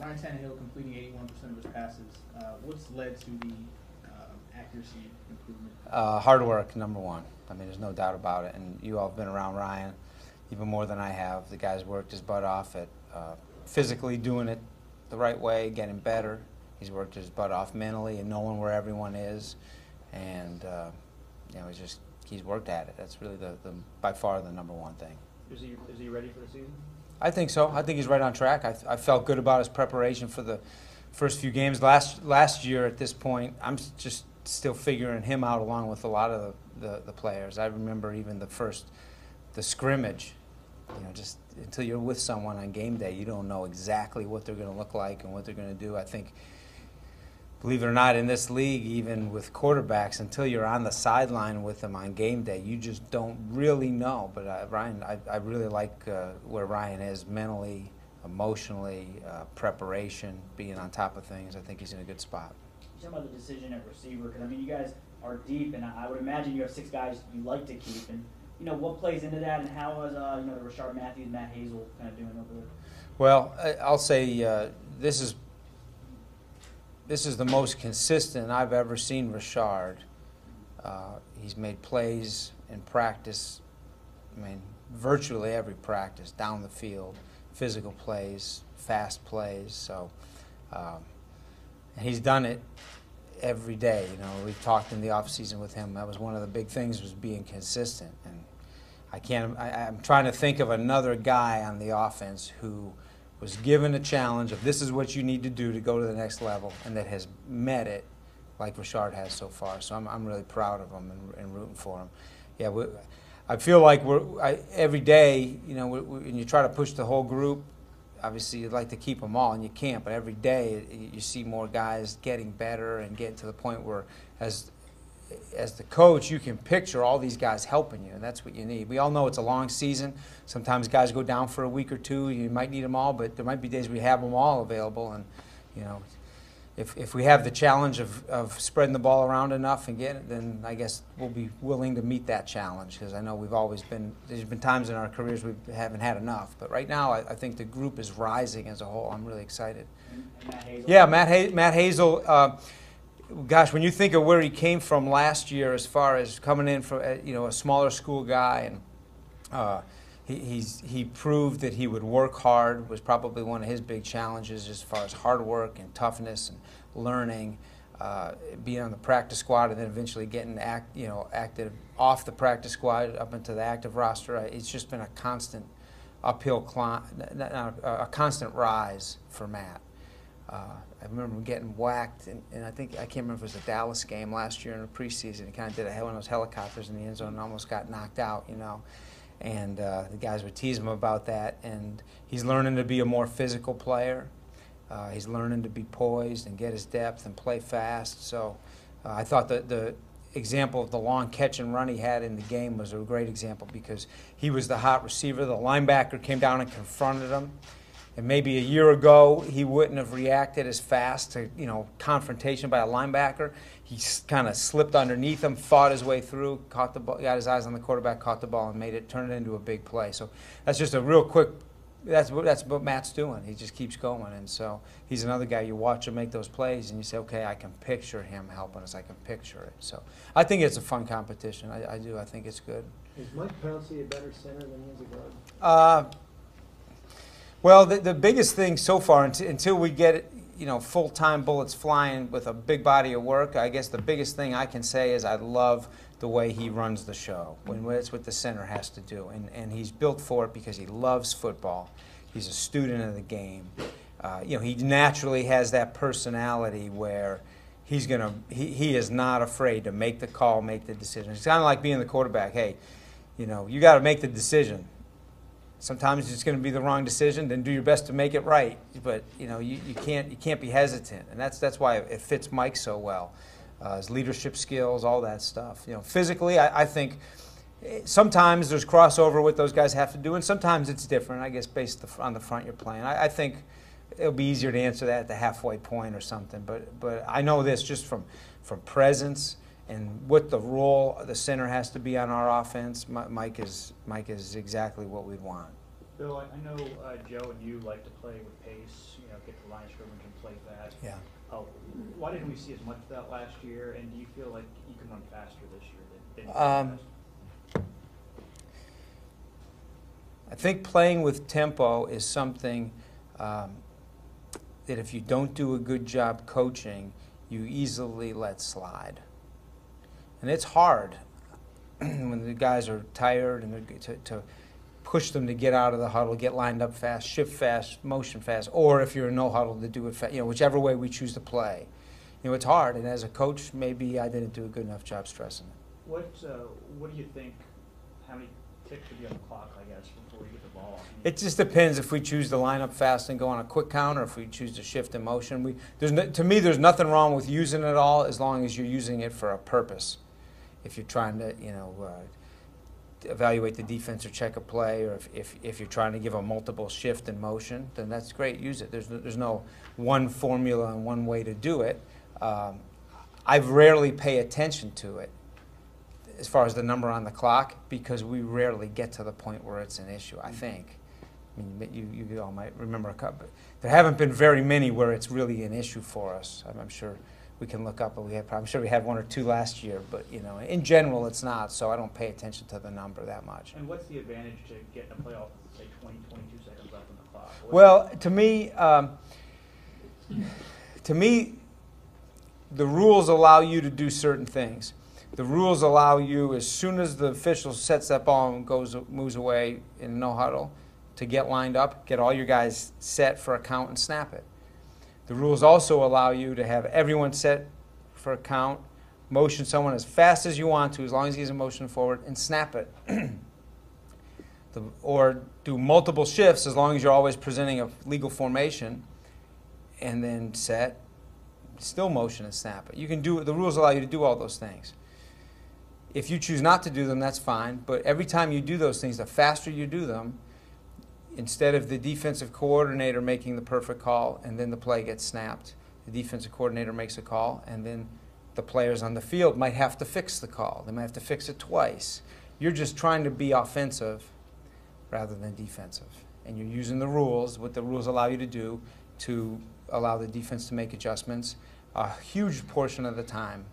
Ryan Tannehill completing 81% of his passes. What's led to the accuracy improvement? Hard work, number one. I mean, there's no doubt about it. And you all have been around Ryan even more than I have. The guy's worked his butt off at physically doing it the right way, getting better. He's worked his butt off mentally and knowing where everyone is. And, he's worked at it. That's really by far the number one thing. Is he ready for the season? I think so. I think he's right on track. I felt good about his preparation for the first few games. Last year at this point, I'm just still figuring him out along with a lot of the players. I remember even the scrimmage. Just until you're with someone on game day, you don't know exactly what they're going to look like and what they're going to do. I think, believe it or not, in this league, even with quarterbacks, until you're on the sideline with them on game day, you just don't really know. But Ryan, I really like where Ryan is mentally, emotionally, preparation, being on top of things. I think he's in a good spot. You talk about the decision at receiver, because I mean, you guys are deep, and I would imagine you have 6 guys you like to keep. And what plays into that, and how is the Rashard Matthews, Matt Hazel kind of doing over there? Well, I'll say this is the most consistent I've ever seen Rashard. He's made plays in practice. I mean, virtually every practice, down the field, physical plays, fast plays. So, and he's done it every day. We've talked in the off season with him. That was one of the big things, was being consistent. And I'm trying to think of another guy on the offense who was given a challenge of this is what you need to do to go to the next level, and that has met it like Rashard has so far. So I'm really proud of him and rooting for him. Yeah, I feel like every day, when you try to push the whole group, obviously you'd like to keep them all, and you can't. But every day you see more guys getting better and getting to the point where, as the coach, you can picture all these guys helping you, and that's what you need. We all know it's a long season. Sometimes guys go down for a week or two. You might need them all, but there might be days we have them all available. And if we have the challenge of spreading the ball around enough and getting it, then I guess we'll be willing to meet that challenge, because I know there's been times in our careers we haven't had enough. But right now I think the group is rising as a whole. I'm really excited. And Matt Hazel? Yeah, Matt Hazel. Gosh, when you think of where he came from last year, as far as coming in from a smaller school guy, and he proved that he would work hard, was probably one of his big challenges as far as hard work and toughness and learning, being on the practice squad, and then eventually getting active off the practice squad up into the active roster. It's just been a constant uphill climb, a constant rise for Matt. I remember him getting whacked, and I can't remember if it was the Dallas game last year in the preseason. He kind of did one of those helicopters in the end zone and almost got knocked out, And the guys would tease him about that. And he's learning to be a more physical player. He's learning to be poised and get his depth and play fast. So I thought the example of the long catch and run he had in the game was a great example, because he was the hot receiver. The linebacker came down and confronted him. And maybe a year ago, he wouldn't have reacted as fast to, confrontation by a linebacker. He kind of slipped underneath him, fought his way through, caught the ball, got his eyes on the quarterback, caught the ball, and turned it into a big play. So that's just a real quick. That's what Matt's doing. He just keeps going, and so he's another guy. You watch him make those plays, and you say, okay, I can picture him helping us. I can picture it. So I think it's a fun competition. I do. I think it's good. Is Mike Pouncey a better center than he is a guard? Well, the biggest thing so far, until we get full-time bullets flying with a big body of work, I guess the biggest thing I can say is I love the way he runs the show. It's what the center has to do, and he's built for it because he loves football. He's a student of the game. He naturally has that personality where he is not afraid to make the call, make the decision. It's kind of like being the quarterback. Hey, you got to make the decision. Sometimes it's going to be the wrong decision. Then do your best to make it right. But you can't be hesitant, and that's why it fits Mike so well. His leadership skills, all that stuff. Physically, I think sometimes there's crossover what those guys have to do, and sometimes it's different. I guess based on the front you're playing. I think it'll be easier to answer that at the halfway point or something. But I know this just from presence and what the role the center has to be on our offense. Mike is exactly what we'd want. Bill, I know Joe and you like to play with pace. get to the line of scrimmage and play fast. Yeah. Why didn't we see as much of that last year? And do you feel like you can run faster this year than last? I think playing with tempo is something that if you don't do a good job coaching, you easily let slide. And it's hard when the guys are tired and to push them to get out of the huddle, get lined up fast, shift fast, motion fast, or if you're in no huddle to do it fast, whichever way we choose to play. It's hard, and as a coach, maybe I didn't do a good enough job stressing it. What do you think, how many ticks should be on the clock, I guess, before you get the ball? It just depends if we choose to line up fast and go on a quick count, or if we choose to shift in motion. To me, there's nothing wrong with using it all as long as you're using it for a purpose. If you're trying to, evaluate the defense or check a play, or if you're trying to give a multiple shift in motion, then that's great. Use it. There's no one formula and one way to do it. I rarely pay attention to it as far as the number on the clock, because we rarely get to the point where it's an issue, I think. I mean, you all might remember a couple. There haven't been very many where it's really an issue for us. I'm sure we can look up, but I'm sure we had one or two last year. But, in general, it's not, so I don't pay attention to the number that much. And what's the advantage to getting a playoff, say, 20, 22 seconds left on the clock? Well, to me, the rules allow you to do certain things. The rules allow you, as soon as the official sets that ball and moves away in no huddle, to get lined up, get all your guys set for a count and snap it. The rules also allow you to have everyone set for a count, motion someone as fast as you want to, as long as he's in motion forward, and snap it. Or do multiple shifts as long as you're always presenting a legal formation, and then set, still motion and snap it. You can do, the rules allow you to do all those things. If you choose not to do them, that's fine, but every time you do those things, the faster you do them, instead of the defensive coordinator making the perfect call and then the play gets snapped, the defensive coordinator makes a call, and then the players on the field might have to fix the call. They might have to fix it twice. You're just trying to be offensive rather than defensive. And you're using the rules, what the rules allow you to do, to allow the defense to make adjustments a huge portion of the time.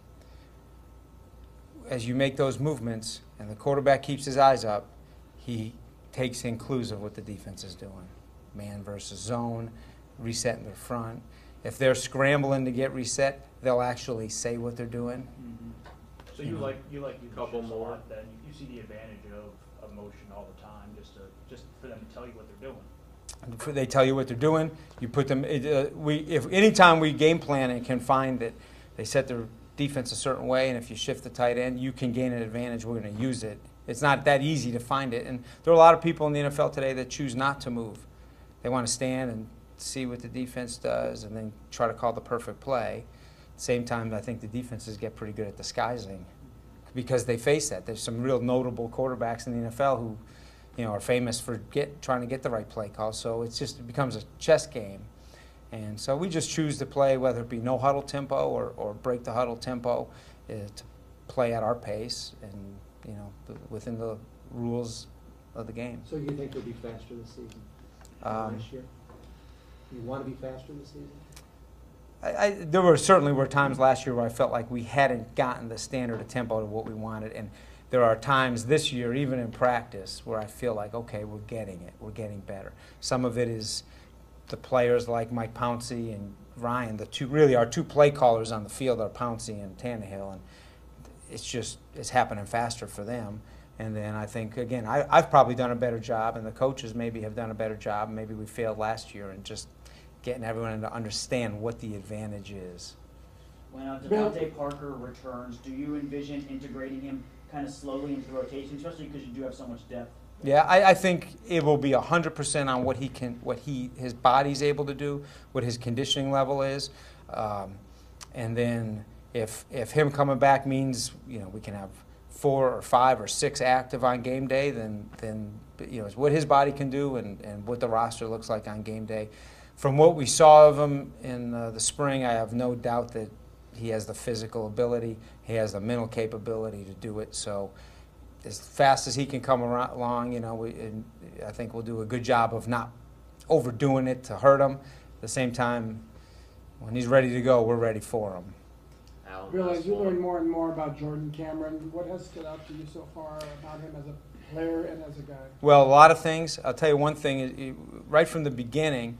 As you make those movements and the quarterback keeps his eyes up, he takes in clues of what the defense is doing. Man versus zone, resetting their front. If they're scrambling to get reset, they'll actually say what they're doing. Mm-hmm. So you like couple more. Then you see the advantage of motion all the time, just for them to tell you what they're doing. They tell you what they're doing. You put them. If anytime we game plan and can find that they set their defense a certain way, and if you shift the tight end, you can gain an advantage. We're going to use it. It's not that easy to find it, and there are a lot of people in the NFL today that choose not to move. They want to stand and see what the defense does, and then try to call the perfect play. At the same time, I think the defenses get pretty good at disguising because they face that. There's some real notable quarterbacks in the NFL who, are famous for trying to get the right play call. So it becomes a chess game. And so we just choose to play, whether it be no huddle tempo or break the huddle tempo, to play at our pace and within the rules of the game. So you think you'll be faster this season? This year? You want to be faster this season? There certainly were times last year where I felt like we hadn't gotten the standard of tempo to what we wanted, and there are times this year, even in practice, where I feel like, okay, we're getting it, we're getting better. Some of it is the players like Mike Pouncey and Ryan, our two play callers on the field are Pouncey and Tannehill, and it's happening faster for them. And then I think, again, I've probably done a better job, and the coaches maybe have done a better job. Maybe we failed last year in just getting everyone to understand what the advantage is. When Devontae Parker returns, do you envision integrating him kind of slowly into the rotation, especially because you do have so much depth? Yeah, I think it will be 100% on what his body's able to do, what his conditioning level is, and then if him coming back means we can have 4 or 5 or 6 active on game day, then it's what his body can do and what the roster looks like on game day. From what we saw of him in the spring, I have no doubt that he has the physical ability, he has the mental capability to do it. So as fast as he can come along, I think we'll do a good job of not overdoing it to hurt him, at the same time, when he's ready to go, we're ready for him. Bill, as you learn more and more about Jordan Cameron, what has stood out to you so far about him as a player and as a guy? Well, a lot of things. I'll tell you one thing. Right from the beginning,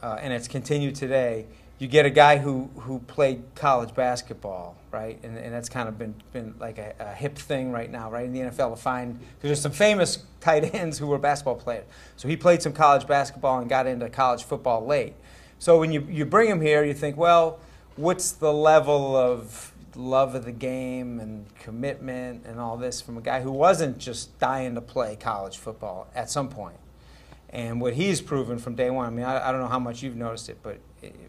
and it's continued today, you get a guy who played college basketball, right? And that's kind of been like a hip thing right now, right, in the NFL to find, because there's some famous tight ends who were basketball players. So he played some college basketball and got into college football late. So when you bring him here, you think, well, what's the level of love of the game and commitment and all this from a guy who wasn't just dying to play college football at some point? And what he's proven from day one, I mean, I don't know how much you've noticed it, but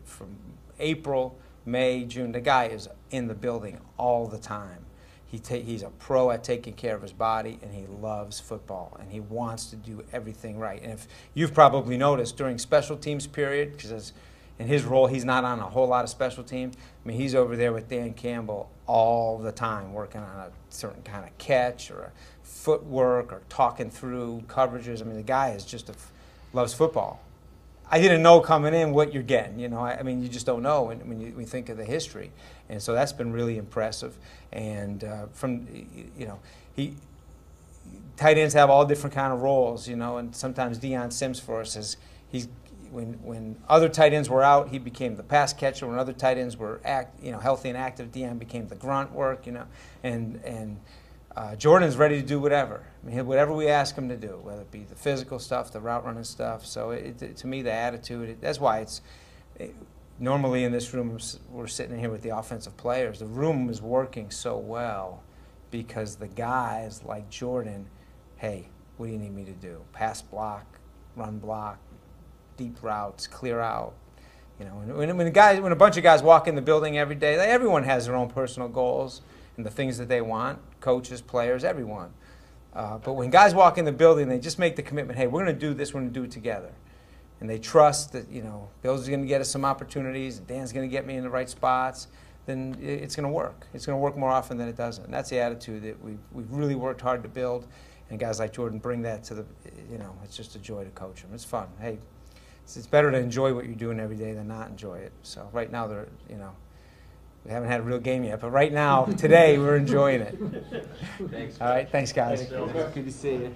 from April, May, June, the guy is in the building all the time. He's a pro at taking care of his body, and he loves football, and he wants to do everything right. And if you've probably noticed during special teams period, because in his role, he's not on a whole lot of special teams. I mean, he's over there with Dan Campbell all the time, working on a certain kind of catch or a footwork or talking through coverages. I mean, the guy is just loves football. I didn't know coming in what you're getting. You know, I mean, you just don't know when you think of the history, and so that's been really impressive. And tight ends have all different kind of roles, you know, and sometimes Deion Sims for us is when other tight ends were out, he became the pass catcher. When other tight ends were healthy and active, Deion became the grunt work, you know, and Jordan's ready to do whatever. I mean, whatever we ask him to do, whether it be the physical stuff, the route running stuff. So to me, the attitude, that's why normally in this room, we're sitting here with the offensive players. The room is working so well because the guys like Jordan, hey, what do you need me to do? Pass block, run block, deep routes, clear out. You know, when a bunch of guys walk in the building every day, everyone has their own personal goals and the things that they want, coaches, players, everyone. But when guys walk in the building, they just make the commitment, hey, we're going to do this, we're going to do it together. And they trust that, you know, Bill's going to get us some opportunities, and Dan's going to get me in the right spots, then it's going to work. It's going to work more often than it doesn't. And that's the attitude that we've really worked hard to build. And guys like Jordan bring that to it's just a joy to coach them. It's fun. Hey, it's better to enjoy what you're doing every day than not enjoy it. So right now, we haven't had a real game yet, but right now, today, we're enjoying it. Thanks. All right, thanks, guys. Good to see you.